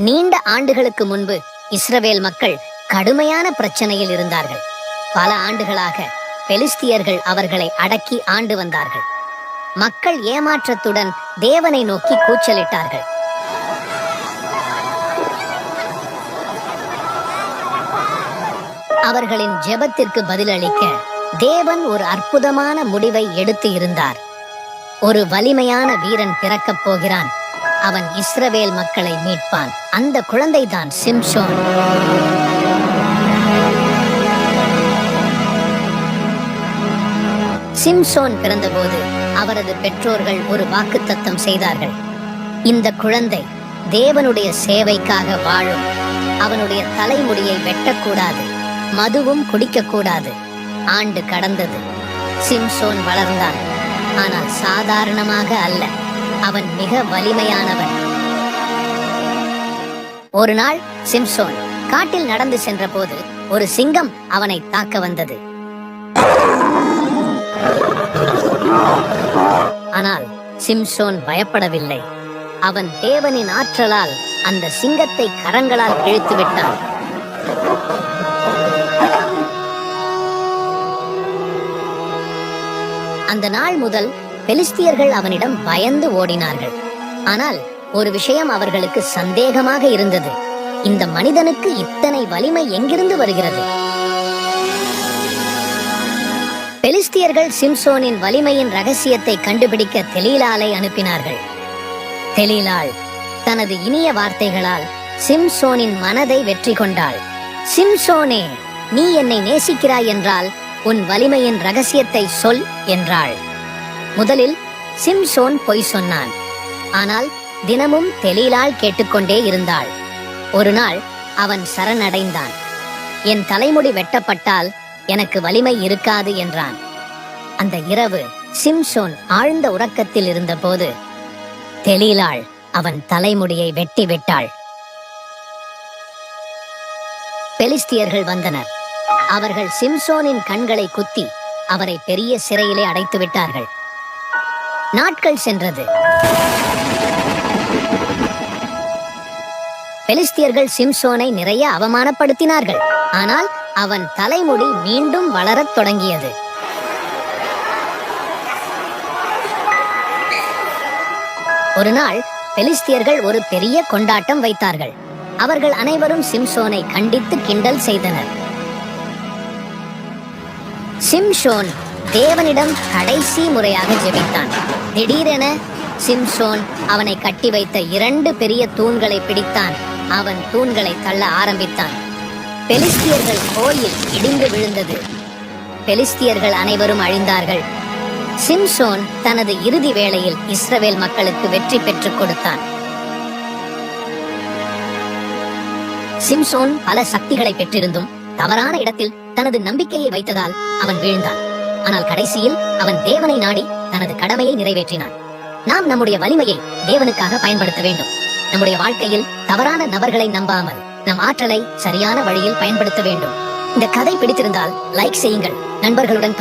நீண்ட ஆண்டுகளுக்கு முன்பு இஸ்ரவேல் மக்கள் கடுமையான பிரச்சனையில் இருந்தார்கள். பல ஆண்டுகளாக பெலிஸ்தியர்கள் அவர்களை அடக்கி ஆண்டு வந்தார்கள். மக்கள் ஏமாற்றத்துடன் தேவனை நோக்கி கூச்சலிட்டார்கள். அவர்களின் ஜெபத்திற்கு பதிலளிக்க தேவன் ஒரு அற்புதமான முடிவை எடுத்து இருந்தார். ஒரு வலிமையான வீரன் பிறக்கப் போகிறான். அவன் இஸ்ரவேல் மக்களை மீட்பான். அந்த குழந்தைதான் சிம்சோன். சிம்சோன் பிறந்தபோது அவரது பெற்றோர்கள் ஒரு வாக்குத்தத்தம் செய்தார்கள். இந்த குழந்தை தேவனுடைய சேவைக்காக வாழும். அவனுடைய தலைமுடியை வெட்டக்கூடாது, மதுவும் குடிக்கக்கூடாது. ஆண்டு கடந்தது. சிம்சோன் வளர்ந்தான். ஆனால் சாதாரணமாக அல்ல, அவன் மிக வலிமையானவன். ஒரு நாள் சிம்சோன் காட்டில் நடந்து சென்ற போது ஒரு சிங்கம் அவனை தாக்க வந்தது. ஆனால் சிம்சோன் பயப்படவில்லை. அவன் தேவனின் ஆற்றலால் அந்த சிங்கத்தை கரங்களால் இழுத்து விட்டான். அந்த நாள் முதல் பெலிஸ்தியர்கள் அவனிடம் பயந்து ஓடினார்கள். ஆனால் ஒரு விஷயம் அவர்களுக்கு சந்தேகமாக இருந்தது. இந்த மனிதனுக்கு இத்தனை வலிமை எங்கிருந்து வருகிறது? பெலிஸ்தியர்கள் சிம்சோனின் வலிமையின் ரகசியத்தை கண்டுபிடிக்க தெலீலாளை அனுப்பினார்கள். தெலீலாள் தனது இனிய வார்த்தைகளால் சிம்சோனின் மனதை வெற்றி கொண்டாள். சிம்சோனே, நீ என்னை நேசிக்கிறாய் என்றால் உன் வலிமையின் ரகசியத்தை சொல் என்றாள். முதலில் சிம்சோன் பொய் சொன்னான். ஆனால் தினமும் தெலீலாள் கேட்டுக்கொண்டே இருந்தாள். ஒரு நாள் அவன் சரணடைந்தான். என் தலைமுடி வெட்டப்பட்டால் எனக்கு வலிமை இருக்காது என்றான். அந்த இரவு சிம்சோன் ஆழ்ந்த உறக்கத்தில் இருந்தபோது தெலீலாள் அவன் தலைமுடியை வெட்டி விட்டாள். பெலிஸ்தியர்கள் வந்தனர். அவர்கள் சிம்சோனின் கண்களை குத்தி அவரை பெரிய சிறையிலே அடைத்து விட்டார்கள். நாட்கள் சென்றது. பெலிஸ்தியர்கள் சிம்சோனை நிறைய அவமானப்படுத்தினார்கள். ஆனால் அவன் தலைமுடி மீண்டும் வளரத் தொடங்கியது. ஒரு நாள் பெலிஸ்தியர்கள் ஒரு பெரிய கொண்டாட்டம் வைத்தார்கள். அவர்கள் அனைவரும் சிம்சோனை கண்டித்து கிண்டல் செய்தனர். சிம்சோன் தேவனிடம் கடைசி முறையாக ஜெபித்தான். திடீரென சிம்சோன் அவனை கட்டி வைத்த 2 பெரிய தூண்களை பிடித்தான். அவன் தூண்களை தள்ள ஆரம்பித்தான். பெலிஸ்தியர்கள் கோயில் இடிந்து விழுந்தது. பெலிஸ்தியர்கள் அனைவரும் அழிந்தார்கள். சிம்சோன் தனது இறுதி வேளையில் இஸ்ரவேல் மக்களுக்கு வெற்றி பெற்றுக் கொடுத்தான். சிம்சோன் பல சக்திகளை பெற்றிருந்தும் தவறான இடத்தில் தனது நம்பிக்கையை வைத்ததால் அவன் வீழ்ந்தான். ஆனால் கடைசியில் அவன் தேவனை நாடி தனது கடமையை நிறைவேற்றினான். நாம் நம்முடைய வலிமையை தேவனுக்காக பயன்படுத்த வேண்டும். நம்முடைய வாழ்க்கையில் தவறான நபர்களை நம்பாமல் நம் ஆற்றலை சரியான வழியில் பயன்படுத்த வேண்டும். இந்த கதை பிடித்திருந்தால் லைக் செய்யுங்கள். நண்பர்களுடன்